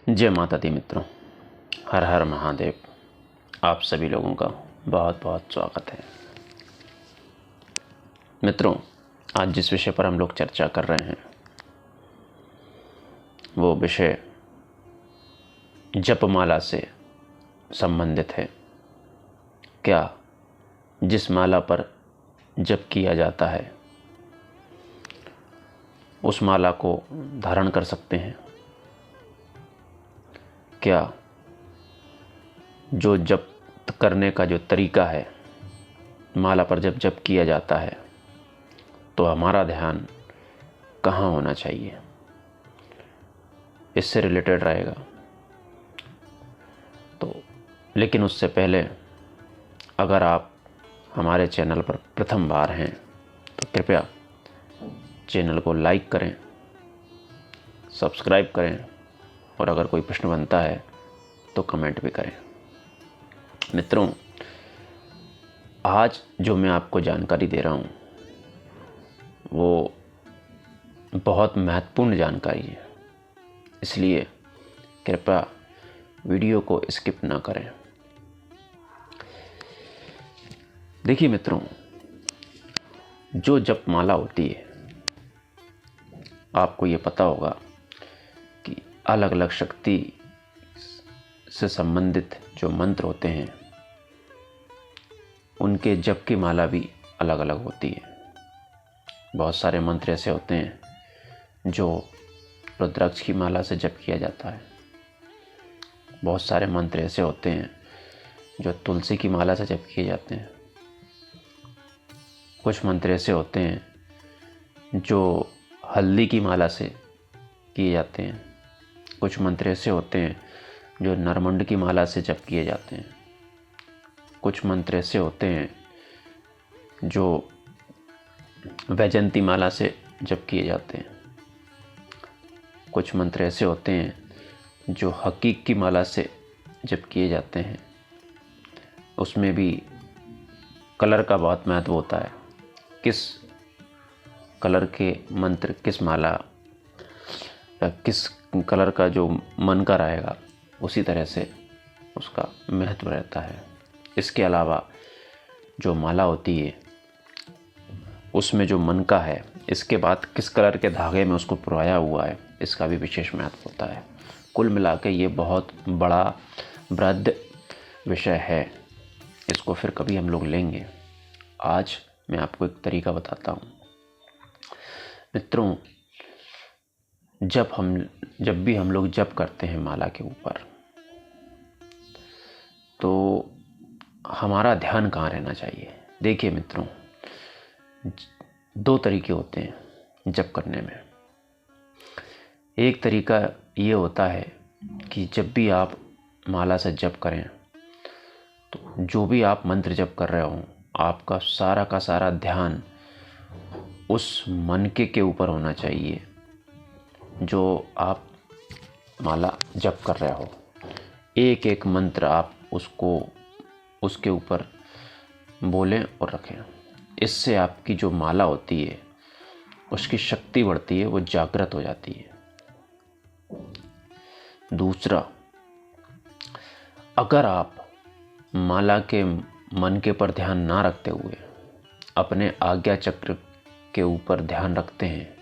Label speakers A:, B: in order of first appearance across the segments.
A: जय माता दी मित्रों, हर हर महादेव। आप सभी लोगों का बहुत बहुत स्वागत है। मित्रों, आज जिस विषय पर हम लोग चर्चा कर रहे हैं वो विषय जपमाला से संबंधित है। क्या जिस माला पर जप किया जाता है उस माला को धारण कर सकते हैं? क्या जो जप करने का जो तरीका है, माला पर जब जप किया जाता है तो हमारा ध्यान कहाँ होना चाहिए, इससे रिलेटेड रहेगा। तो लेकिन उससे पहले अगर आप हमारे चैनल पर प्रथम बार हैं तो कृपया चैनल को लाइक करें, सब्सक्राइब करें और अगर कोई प्रश्न बनता है तो कमेंट भी करें। मित्रों, आज जो मैं आपको जानकारी दे रहा हूँ वो बहुत महत्वपूर्ण जानकारी है, इसलिए कृपया वीडियो को स्किप ना करें। देखिए मित्रों, जो जप माला होती है, आपको ये पता होगा कि अलग अलग शक्ति से संबंधित जो मंत्र होते हैं उनके जप की माला भी अलग अलग होती है। बहुत सारे मंत्र ऐसे होते हैं जो रुद्राक्ष की माला से जप किया जाता है। बहुत सारे मंत्र ऐसे होते हैं जो तुलसी की माला से जप किए जाते हैं। कुछ मंत्र ऐसे होते हैं जो हल्दी की माला से किए जाते हैं। कुछ मंत्र ऐसे होते हैं जो नरमुंड की माला से जप किए जाते हैं। कुछ मंत्र ऐसे होते हैं जो वैजंती माला से जप किए जाते हैं। कुछ मंत्र ऐसे होते हैं जो हकीक की माला से जप किए जाते हैं। उसमें भी कलर का बहुत महत्व होता है। किस कलर के मंत्र, किस माला या किस कलर का जो मन का रहेगा उसी तरह से उसका महत्व रहता है। इसके अलावा जो माला होती है उसमें जो मन का है, इसके बाद किस कलर के धागे में उसको पिरोया हुआ है, इसका भी विशेष महत्व होता है। कुल मिला के ये बहुत बड़ा बृहद विषय है। इसको फिर कभी हम लोग लेंगे। आज मैं आपको एक तरीका बताता हूँ। मित्रों, जब भी हम लोग जप करते हैं माला के ऊपर, तो हमारा ध्यान कहाँ रहना चाहिए? देखिए मित्रों, दो तरीके होते हैं जप करने में। एक तरीका ये होता है कि जब भी आप माला से जप करें तो जो भी आप मंत्र जप कर रहे हो, आपका सारा का सारा ध्यान उस मनके के ऊपर होना चाहिए जो आप माला जप कर रहे हो। एक एक मंत्र आप उसके ऊपर बोलें और रखें। इससे आपकी जो माला होती है उसकी शक्ति बढ़ती है, वो जागृत हो जाती है। दूसरा, अगर आप माला के मनके पर ध्यान ना रखते हुए अपने आज्ञा चक्र के ऊपर ध्यान रखते हैं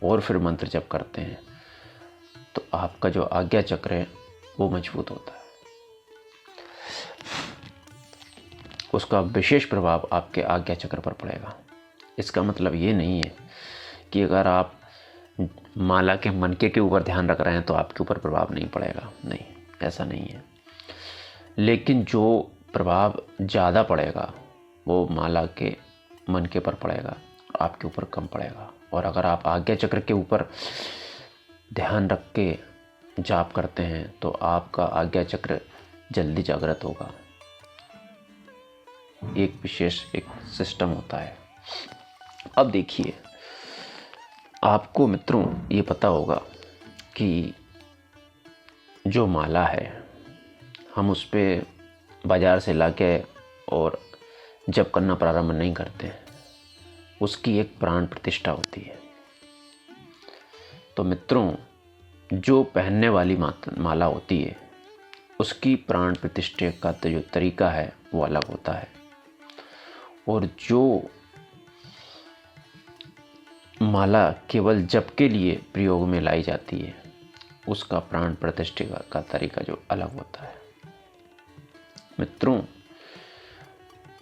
A: और फिर मंत्र जप करते हैं तो आपका जो आज्ञा चक्र है वो मजबूत होता है। उसका विशेष प्रभाव आपके आज्ञा चक्र पर पड़ेगा। इसका मतलब ये नहीं है कि अगर आप माला के मनके के ऊपर ध्यान रख रहे हैं तो आपके ऊपर प्रभाव नहीं पड़ेगा। नहीं, ऐसा नहीं है। लेकिन जो प्रभाव ज़्यादा पड़ेगा वो माला के मनके पर पड़ेगा, आपके ऊपर कम पड़ेगा। और अगर आप आज्ञा चक्र के ऊपर ध्यान रख के जाप करते हैं तो आपका आज्ञा चक्र जल्दी जागृत होगा। एक विशेष एक सिस्टम होता है। अब देखिए, आपको मित्रों ये पता होगा कि जो माला है हम उस पर बाज़ार से लाके और जप करना प्रारंभ नहीं करते हैं। उसकी एक प्राण प्रतिष्ठा होती है। तो मित्रों, जो पहनने वाली माला होती है उसकी प्राण प्रतिष्ठा का जो तरीका है वो अलग होता है, और जो माला केवल जप के लिए प्रयोग में लाई जाती है उसका प्राण प्रतिष्ठा का तरीका जो अलग होता है। मित्रों,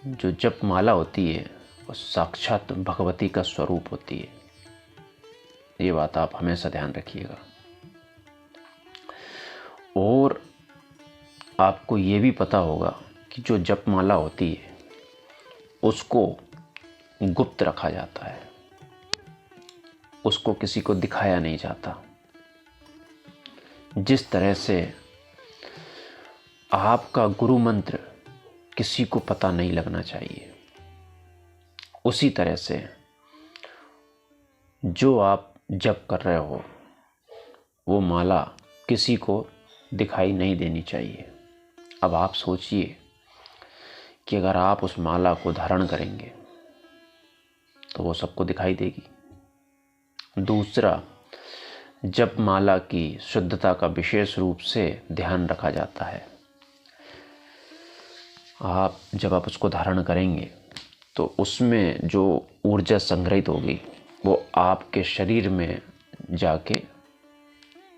A: जो जप माला होती है वो साक्षात भगवती का स्वरूप होती है, ये बात आप हमेशा ध्यान रखिएगा। और आपको ये भी पता होगा कि जो जप माला होती है उसको गुप्त रखा जाता है, उसको किसी को दिखाया नहीं जाता। जिस तरह से आपका गुरु मंत्र किसी को पता नहीं लगना चाहिए, उसी तरह से जो आप जप कर रहे हो वो माला किसी को दिखाई नहीं देनी चाहिए। अब आप सोचिए कि अगर आप उस माला को धारण करेंगे तो वो सबको दिखाई देगी। दूसरा, जप माला की शुद्धता का विशेष रूप से ध्यान रखा जाता है। जब आप उसको धारण करेंगे तो उसमें जो ऊर्जा संग्रहित होगी वो आपके शरीर में जाके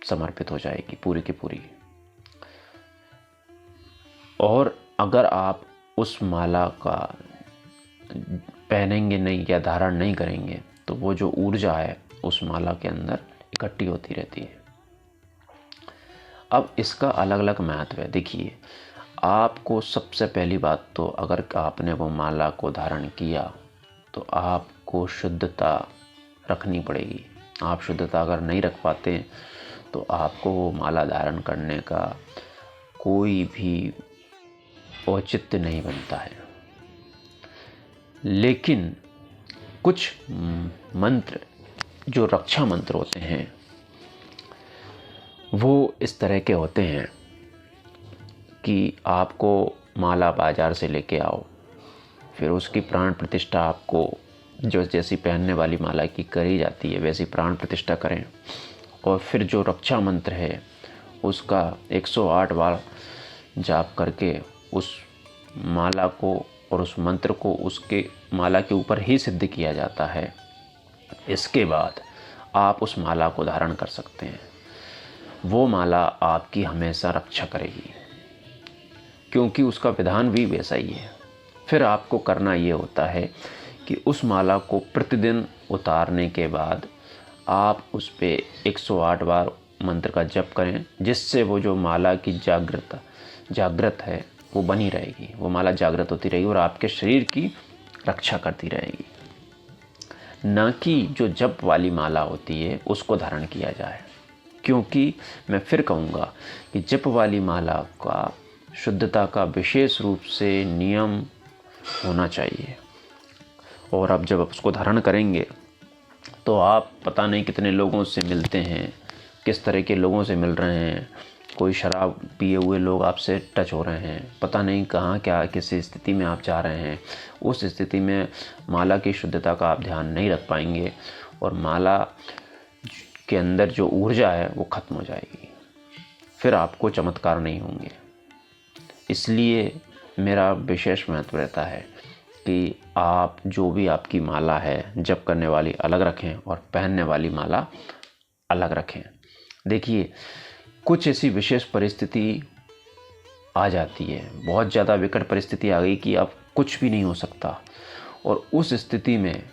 A: समर्पित हो जाएगी पूरी की पूरी। और अगर आप उस माला का पहनेंगे नहीं या धारण नहीं करेंगे तो वो जो ऊर्जा है उस माला के अंदर इकट्ठी होती रहती है। अब इसका अलग अलग महत्व है। देखिए, आपको सबसे पहली बात तो अगर आपने वो माला को धारण किया तो आपको शुद्धता रखनी पड़ेगी। आप शुद्धता अगर नहीं रख पाते तो आपको वो माला धारण करने का कोई भी औचित्य नहीं बनता है। लेकिन कुछ मंत्र जो रक्षा मंत्र होते हैं वो इस तरह के होते हैं कि आपको माला बाजार से लेके आओ, फिर उसकी प्राण प्रतिष्ठा आपको जो जैसी पहनने वाली माला की करी जाती है वैसी प्राण प्रतिष्ठा करें, और फिर जो रक्षा मंत्र है उसका 108 बार जाप करके उस माला को और उस मंत्र को उसके माला के ऊपर ही सिद्ध किया जाता है। इसके बाद आप उस माला को धारण कर सकते हैं। वो माला आपकी हमेशा रक्षा करेगी, क्योंकि उसका विधान भी वैसा ही है। फिर आपको करना ये होता है कि उस माला को प्रतिदिन उतारने के बाद आप उस पे 108 बार मंत्र का जप करें, जिससे वो जो माला की जागृत है वो बनी रहेगी। वो माला जागृत होती रहेगी और आपके शरीर की रक्षा करती रहेगी। न कि जो जप वाली माला होती है उसको धारण किया जाए, क्योंकि मैं फिर कहूँगा कि जप वाली माला का शुद्धता का विशेष रूप से नियम होना चाहिए। और अब जब आप उसको धारण करेंगे तो आप पता नहीं कितने लोगों से मिलते हैं, किस तरह के लोगों से मिल रहे हैं। कोई शराब पिए हुए लोग आपसे टच हो रहे हैं, पता नहीं कहाँ क्या किस स्थिति में आप जा रहे हैं। उस स्थिति में माला की शुद्धता का आप ध्यान नहीं रख पाएंगे और माला के अंदर जो ऊर्जा है वो खत्म हो जाएगी, फिर आपको चमत्कार नहीं होंगे। इसलिए मेरा विशेष महत्व रहता है कि आप जो भी आपकी माला है जप करने वाली अलग रखें और पहनने वाली माला अलग रखें। देखिए, कुछ ऐसी विशेष परिस्थिति आ जाती है, बहुत ज़्यादा विकट परिस्थिति आ गई कि अब कुछ भी नहीं हो सकता, और उस स्थिति में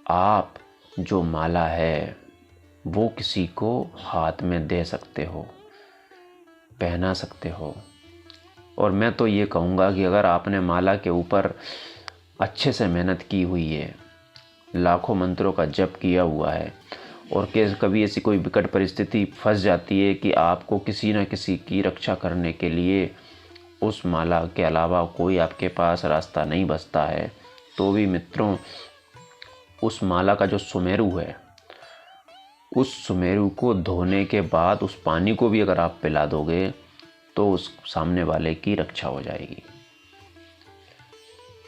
A: आप जो माला है वो किसी को हाथ में दे सकते हो, पहना सकते हो। और मैं तो ये कहूँगा कि अगर आपने माला के ऊपर अच्छे से मेहनत की हुई है, लाखों मंत्रों का जप किया हुआ है, और कभी ऐसी कोई विकट परिस्थिति फंस जाती है कि आपको किसी न किसी की रक्षा करने के लिए उस माला के अलावा कोई आपके पास रास्ता नहीं बचता है, तो भी मित्रों उस माला का जो सुमेरु है, उस सुमेरु को धोने के बाद उस पानी को भी अगर आप पिला दोगे तो उस सामने वाले की रक्षा हो जाएगी।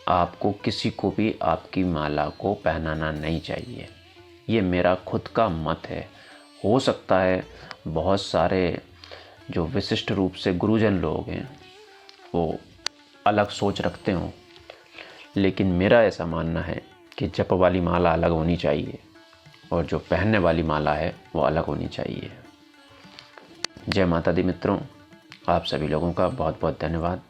A: आपको किसी को भी आपकी माला को पहनाना नहीं चाहिए, ये मेरा खुद का मत है हो सकता है बहुत सारे जो विशिष्ट रूप से गुरुजन लोग हैं वो अलग सोच रखते हों, लेकिन मेरा ऐसा मानना है कि जप वाली माला अलग होनी चाहिए और जो पहनने वाली माला है वो अलग होनी चाहिए। जय माता दी मित्रों, आप सभी लोगों का बहुत बहुत धन्यवाद।